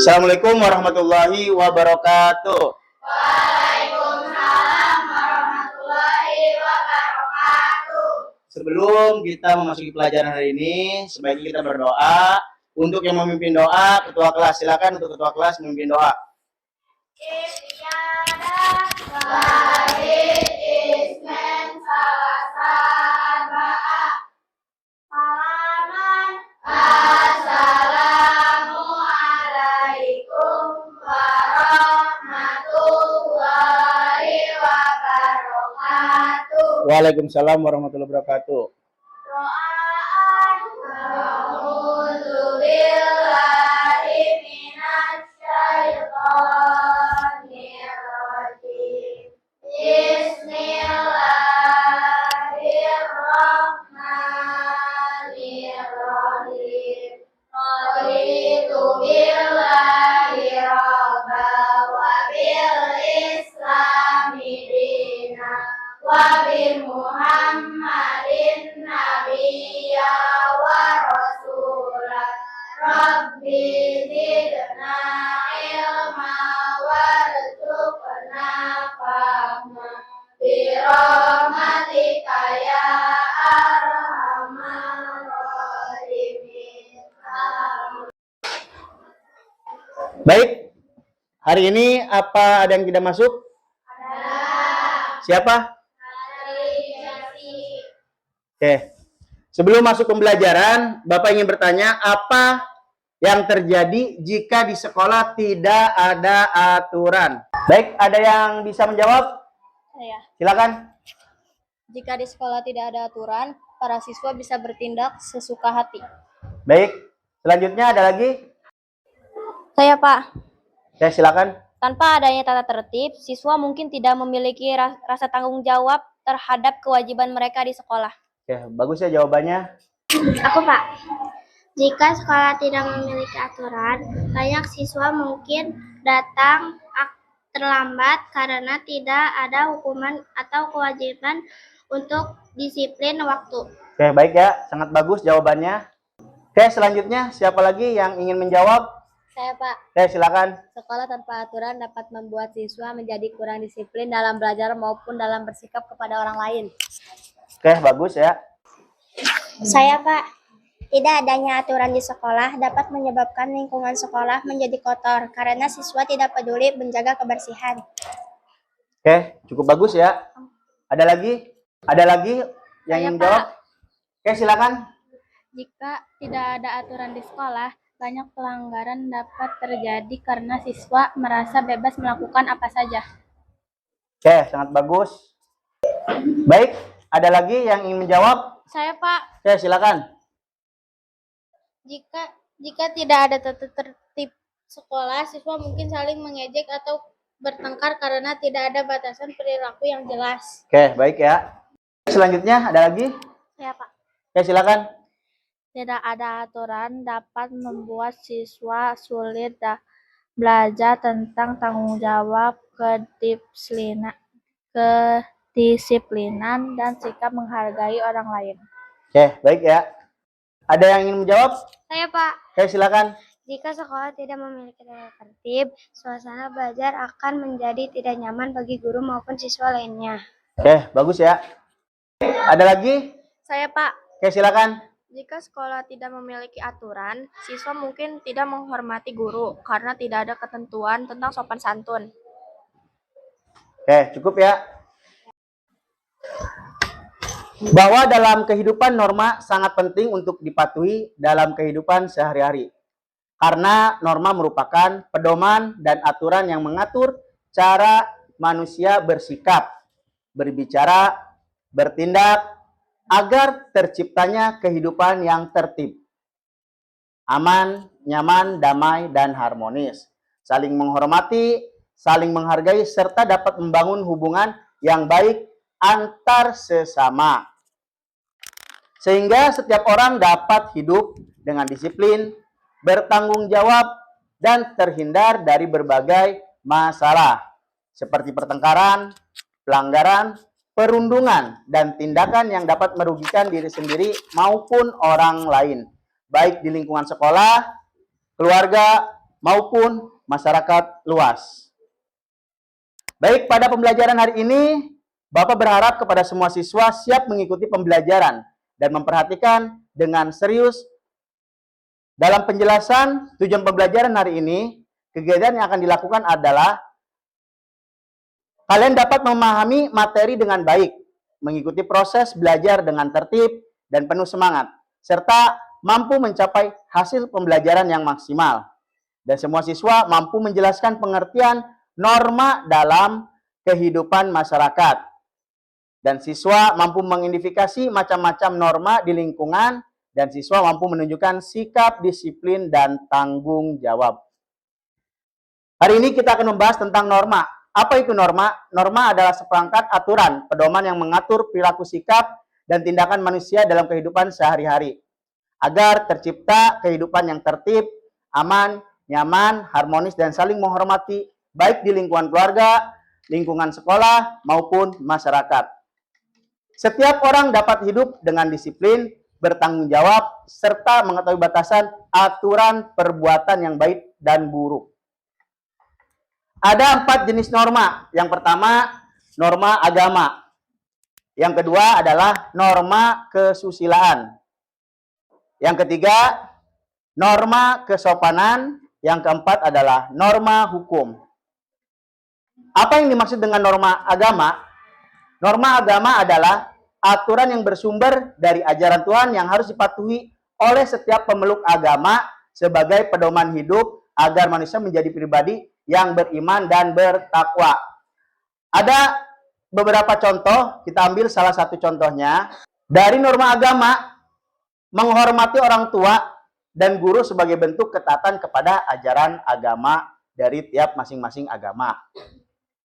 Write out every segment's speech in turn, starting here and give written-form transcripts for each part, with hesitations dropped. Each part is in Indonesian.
Assalamualaikum warahmatullahi wabarakatuh. Waalaikumsalam warahmatullahi wabarakatuh. Sebelum kita memasuki pelajaran hari ini, sebaiknya kita berdoa. Untuk yang memimpin doa, ketua kelas, silakan untuk ketua kelas memimpin doa. Assalamualaikum warahmatullahi wabarakatuh. Waalaikumsalam warahmatullahi wabarakatuh. Wabi Muhammadin nabiyya wa rasulah. Rabbi zidna ilma warzuqna fahma birahmatika ya arhamar rahimin. Baik, hari ini apa ada yang tidak masuk? Siapa? Oke. Sebelum masuk pembelajaran, Bapak ingin bertanya, apa yang terjadi jika di sekolah tidak ada aturan? Baik, ada yang bisa menjawab? Saya. Silakan. Jika di sekolah tidak ada aturan, para siswa bisa bertindak sesuka hati. Baik, selanjutnya ada lagi? Saya, Pak. Ya, silakan. Tanpa adanya tata tertib, siswa mungkin tidak memiliki rasa tanggung jawab terhadap kewajiban mereka di sekolah. Oke, bagus ya jawabannya. Aku, Pak. Jika sekolah tidak memiliki aturan, banyak siswa mungkin datang terlambat karena tidak ada hukuman atau kewajiban untuk disiplin waktu. Oke, baik ya. Sangat bagus jawabannya. Oke, selanjutnya siapa lagi yang ingin menjawab? Saya, Pak. Oke, silakan. Sekolah tanpa aturan dapat membuat siswa menjadi kurang disiplin dalam belajar maupun dalam bersikap kepada orang lain. Oke, bagus ya. Saya, Pak. Tidak adanya aturan di sekolah dapat menyebabkan lingkungan sekolah menjadi kotor karena siswa tidak peduli menjaga kebersihan. Oke, cukup bagus ya. Ada lagi? Ada lagi yang ingin jawab? Oke, silakan. Jika tidak ada aturan di sekolah, banyak pelanggaran dapat terjadi karena siswa merasa bebas melakukan apa saja. Oke, sangat bagus. Baik, ada lagi yang ingin menjawab? Saya, Pak. Oke, silakan. Jika tidak ada tata tertib sekolah, siswa mungkin saling mengejek atau bertengkar karena tidak ada batasan perilaku yang jelas. Oke, baik ya. Selanjutnya ada lagi? Saya, Pak. Oke, silakan. Tidak ada aturan dapat membuat siswa sulit belajar tentang tanggung jawab, kedisiplinan, dan sikap menghargai orang lain. Oke, baik ya. Ada yang ingin menjawab? Saya, Pak. Oke, silakan. Jika sekolah tidak memiliki tata tertib, suasana belajar akan menjadi tidak nyaman bagi guru maupun siswa lainnya. Oke, bagus ya. Ada lagi? Saya, Pak. Oke, silakan. Jika sekolah tidak memiliki aturan, siswa mungkin tidak menghormati guru karena tidak ada ketentuan tentang sopan santun. Oke, cukup ya. Bahwa dalam kehidupan norma sangat penting untuk dipatuhi dalam kehidupan sehari-hari. Karena norma merupakan pedoman dan aturan yang mengatur cara manusia bersikap, berbicara, bertindak, agar terciptanya kehidupan yang tertib, aman, nyaman, damai, dan harmonis. Saling menghormati, saling menghargai, serta dapat membangun hubungan yang baik antar sesama. Sehingga setiap orang dapat hidup dengan disiplin, bertanggung jawab, dan terhindar dari berbagai masalah seperti pertengkaran, pelanggaran, perundungan, dan tindakan yang dapat merugikan diri sendiri maupun orang lain, baik di lingkungan sekolah, keluarga, maupun masyarakat luas. Baik, pada pembelajaran hari ini, Bapak berharap kepada semua siswa siap mengikuti pembelajaran dan memperhatikan dengan serius. Dalam penjelasan tujuan pembelajaran hari ini, kegiatan yang akan dilakukan adalah kalian dapat memahami materi dengan baik, mengikuti proses belajar dengan tertib dan penuh semangat, serta mampu mencapai hasil pembelajaran yang maksimal. Dan semua siswa mampu menjelaskan pengertian norma dalam kehidupan masyarakat. Dan siswa mampu mengidentifikasi macam-macam norma di lingkungan, dan siswa mampu menunjukkan sikap, disiplin, dan tanggung jawab. Hari ini kita akan membahas tentang norma. Apa itu norma? Norma adalah seperangkat aturan, pedoman yang mengatur perilaku, sikap, dan tindakan manusia dalam kehidupan sehari-hari, agar tercipta kehidupan yang tertib, aman, nyaman, harmonis, dan saling menghormati, baik di lingkungan keluarga, lingkungan sekolah, maupun masyarakat. Setiap orang dapat hidup dengan disiplin, bertanggung jawab, serta mengetahui batasan aturan perbuatan yang baik dan buruk. Ada 4 jenis norma. Yang pertama, norma agama. Yang kedua adalah norma kesusilaan. Yang ketiga, norma kesopanan. Yang keempat adalah norma hukum. Apa yang dimaksud dengan norma agama? Norma agama adalah aturan yang bersumber dari ajaran Tuhan yang harus dipatuhi oleh setiap pemeluk agama sebagai pedoman hidup agar manusia menjadi pribadi yang beriman dan bertakwa. Ada beberapa contoh, kita ambil salah satu contohnya. Dari norma agama, menghormati orang tua dan guru sebagai bentuk ketaatan kepada ajaran agama dari tiap masing-masing agama.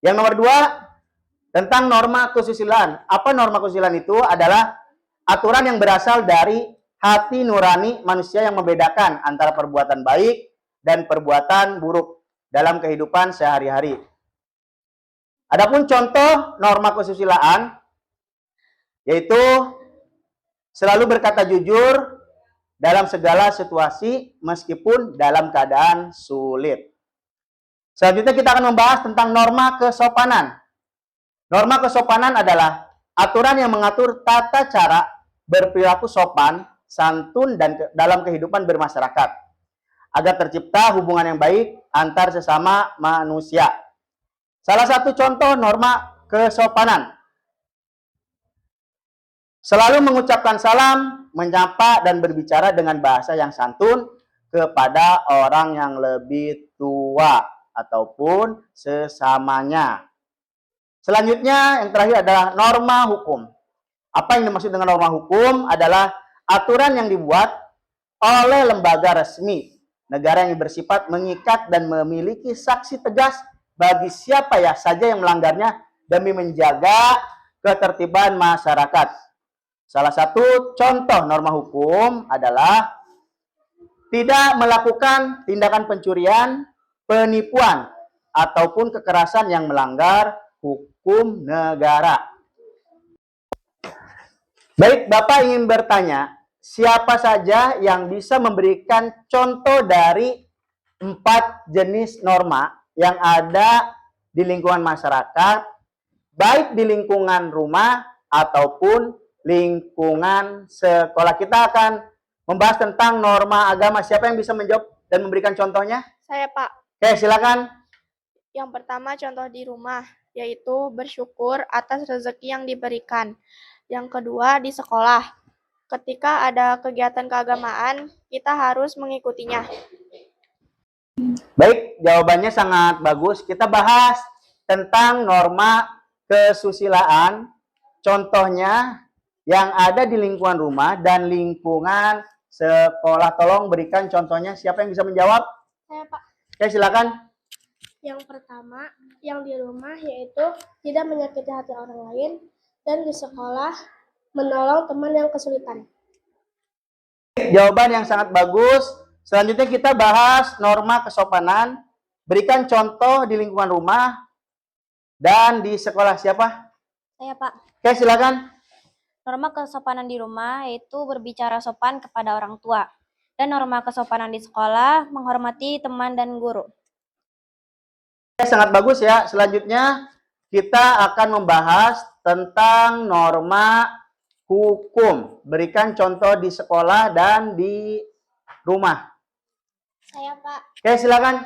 Yang nomor 2, tentang norma kesusilaan. Apa norma kesusilaan itu? Adalah aturan yang berasal dari hati nurani manusia yang membedakan antara perbuatan baik dan perbuatan buruk dalam kehidupan sehari-hari. Adapun contoh norma kesusilaan yaitu selalu berkata jujur dalam segala situasi meskipun dalam keadaan sulit. Selanjutnya kita akan membahas tentang norma kesopanan. Norma kesopanan adalah aturan yang mengatur tata cara berperilaku sopan, santun dan dalam kehidupan bermasyarakat agar tercipta hubungan yang baik antar sesama manusia. Salah satu contoh norma kesopanan: selalu mengucapkan salam, menyapa dan berbicara dengan bahasa yang santun kepada orang yang lebih tua ataupun sesamanya. Selanjutnya yang terakhir adalah norma hukum. Apa yang dimaksud dengan norma hukum? Adalah aturan yang dibuat oleh lembaga resmi negara yang bersifat mengikat dan memiliki sanksi tegas bagi siapa saja yang melanggarnya demi menjaga ketertiban masyarakat. Salah satu contoh norma hukum adalah tidak melakukan tindakan pencurian, penipuan, ataupun kekerasan yang melanggar hukum negara. Baik, Bapak ingin bertanya, siapa saja yang bisa memberikan contoh dari 4 jenis norma yang ada di lingkungan masyarakat, baik di lingkungan rumah ataupun lingkungan sekolah. Kita akan membahas tentang norma agama. Siapa yang bisa menjawab dan memberikan contohnya? Saya, Pak. Oke, silakan. Yang pertama contoh di rumah, yaitu bersyukur atas rezeki yang diberikan. Yang kedua di sekolah, ketika ada kegiatan keagamaan, kita harus mengikutinya. Baik, jawabannya sangat bagus. Kita bahas tentang norma kesusilaan. Contohnya yang ada di lingkungan rumah dan lingkungan sekolah. Tolong berikan contohnya. Siapa yang bisa menjawab? Saya, Pak. Oke, silakan. Yang pertama, yang di rumah yaitu tidak menyakiti hati orang lain, dan di sekolah menolong teman yang kesulitan. Jawaban yang sangat bagus. Selanjutnya kita bahas norma kesopanan. Berikan contoh di lingkungan rumah dan di sekolah. Siapa? Saya, Pak. Oke, silakan. Norma kesopanan di rumah yaitu berbicara sopan kepada orang tua. dan norma kesopanan di sekolah, menghormati teman dan guru. Sangat bagus ya. Selanjutnya kita akan membahas tentang norma hukum. Berikan contoh di sekolah dan di rumah. Saya, Pak. Oke, silakan.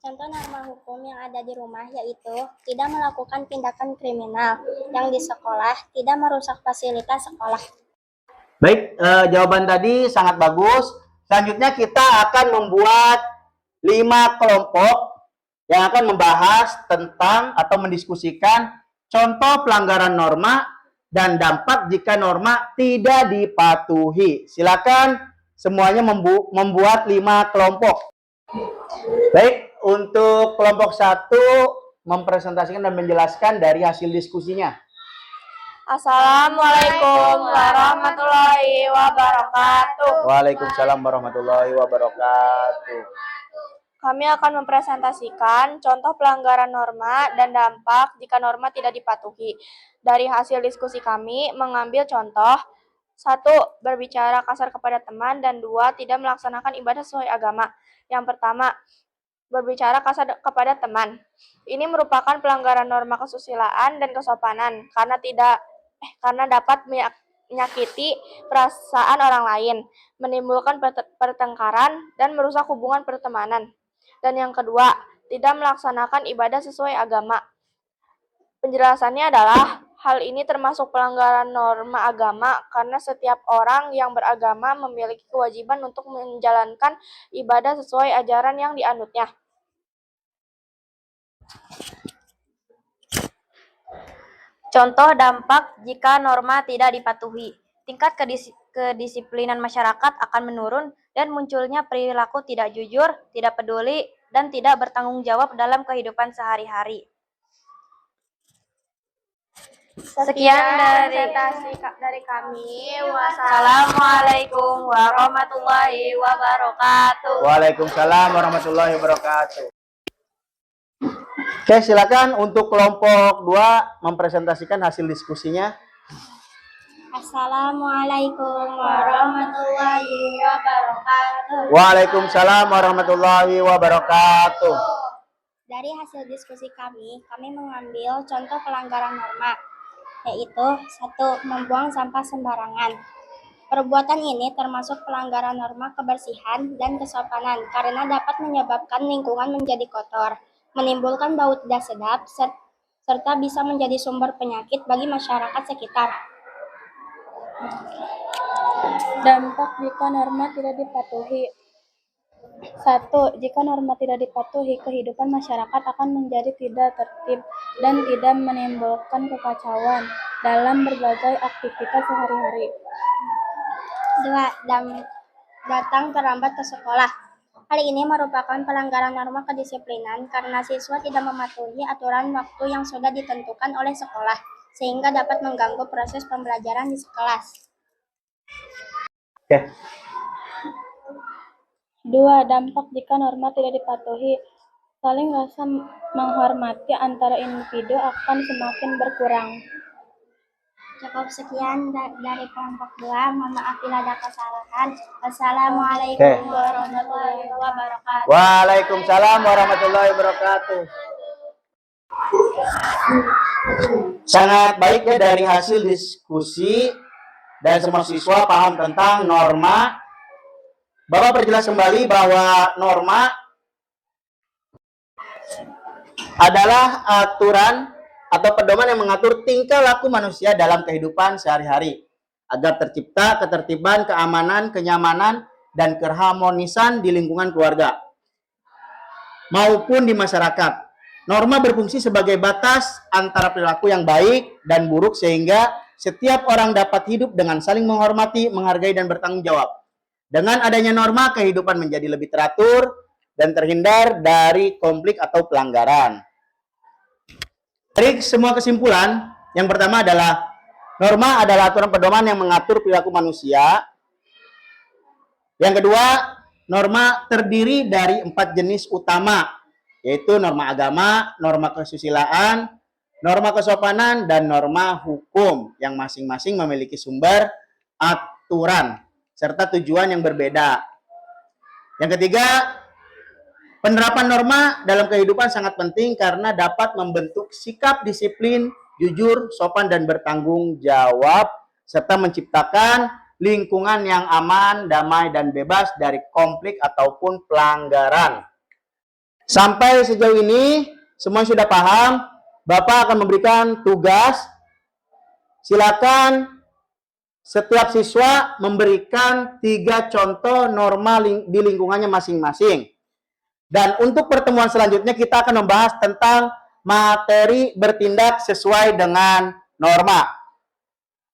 Contoh norma hukum yang ada di rumah yaitu tidak melakukan tindakan kriminal, yang di sekolah tidak merusak fasilitas sekolah. Baik, jawaban tadi sangat bagus. Selanjutnya kita akan membuat 5 kelompok yang akan membahas tentang atau mendiskusikan contoh pelanggaran norma dan dampak jika norma tidak dipatuhi. Silakan semuanya membuat 5 kelompok. Baik, untuk kelompok 1 mempresentasikan dan menjelaskan dari hasil diskusinya. Assalamualaikum warahmatullahi wabarakatuh. Waalaikumsalam warahmatullahi wabarakatuh. Kami akan mempresentasikan contoh pelanggaran norma dan dampak jika norma tidak dipatuhi. Dari hasil diskusi kami mengambil contoh 1. Berbicara kasar kepada teman, dan 2. Tidak melaksanakan ibadah sesuai agama. Yang pertama, berbicara kasar kepada teman. Ini merupakan pelanggaran norma kesusilaan dan kesopanan karena dapat menyakiti perasaan orang lain, menimbulkan pertengkaran dan merusak hubungan pertemanan. Dan yang kedua, tidak melaksanakan ibadah sesuai agama. Penjelasannya adalah hal ini termasuk pelanggaran norma agama karena setiap orang yang beragama memiliki kewajiban untuk menjalankan ibadah sesuai ajaran yang dianutnya. Contoh dampak jika norma tidak dipatuhi. Tingkat kedisiplinan masyarakat akan menurun dan munculnya perilaku tidak jujur, tidak peduli, dan tidak bertanggung jawab dalam kehidupan sehari-hari. Sekian dari kami. Wassalamualaikum warahmatullahi wabarakatuh. Waalaikumsalam warahmatullahi wabarakatuh. Oke, silakan untuk kelompok 2 mempresentasikan hasil diskusinya. Assalamualaikum warahmatullahi wabarakatuh. Waalaikumsalam warahmatullahi wabarakatuh. Dari hasil diskusi kami mengambil contoh pelanggaran norma, yaitu 1. Membuang sampah sembarangan. Perbuatan ini termasuk pelanggaran norma kebersihan dan kesopanan karena dapat menyebabkan lingkungan menjadi kotor, menimbulkan bau tidak sedap, serta bisa menjadi sumber penyakit bagi masyarakat sekitar. Dampak jika norma tidak dipatuhi. 1. Jika norma tidak dipatuhi, kehidupan masyarakat akan menjadi tidak tertib dan tidak menimbulkan kekacauan dalam berbagai aktivitas sehari-hari. 2. Datang terlambat ke sekolah. Hal ini merupakan pelanggaran norma kedisiplinan karena siswa tidak mematuhi aturan waktu yang sudah ditentukan oleh sekolah, sehingga dapat mengganggu proses pembelajaran di kelas. Oke. 2. Dampak jika norma tidak dipatuhi. Saling rasa menghormati antara individu akan semakin berkurang. Cukup sekian dari kelompok 2. Mohon maaf bila ada kesalahan. Wassalamualaikum warahmatullahi wabarakatuh. Waalaikumsalam warahmatullahi wabarakatuh. Sangat baik ya dari hasil diskusi dan semua siswa paham tentang norma. Bapak perjelas kembali bahwa norma adalah aturan atau pedoman yang mengatur tingkah laku manusia dalam kehidupan sehari-hari agar tercipta ketertiban, keamanan, kenyamanan, dan keharmonisan di lingkungan keluarga maupun di masyarakat. Norma berfungsi sebagai batas antara perilaku yang baik dan buruk sehingga setiap orang dapat hidup dengan saling menghormati, menghargai, dan bertanggung jawab. Dengan adanya norma, kehidupan menjadi lebih teratur dan terhindar dari konflik atau pelanggaran. Dari semua kesimpulan, yang pertama adalah norma adalah aturan pedoman yang mengatur perilaku manusia. Yang kedua, norma terdiri dari 4 jenis utama, yaitu norma agama, norma kesusilaan, norma kesopanan, dan norma hukum yang masing-masing memiliki sumber aturan. serta tujuan yang berbeda. Yang ketiga, penerapan norma dalam kehidupan sangat penting karena dapat membentuk sikap disiplin, jujur, sopan, dan bertanggung jawab, serta menciptakan lingkungan yang aman, damai, dan bebas dari konflik ataupun pelanggaran. Sampai sejauh ini, semua sudah paham. Bapak akan memberikan tugas. Silakan setiap siswa memberikan 3 contoh norma di lingkungannya masing-masing. Dan untuk pertemuan selanjutnya kita akan membahas tentang materi bertindak sesuai dengan norma.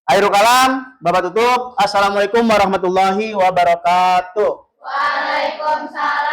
Akhirul kalam, Bapak tutup. Assalamualaikum warahmatullahi wabarakatuh. Waalaikumsalam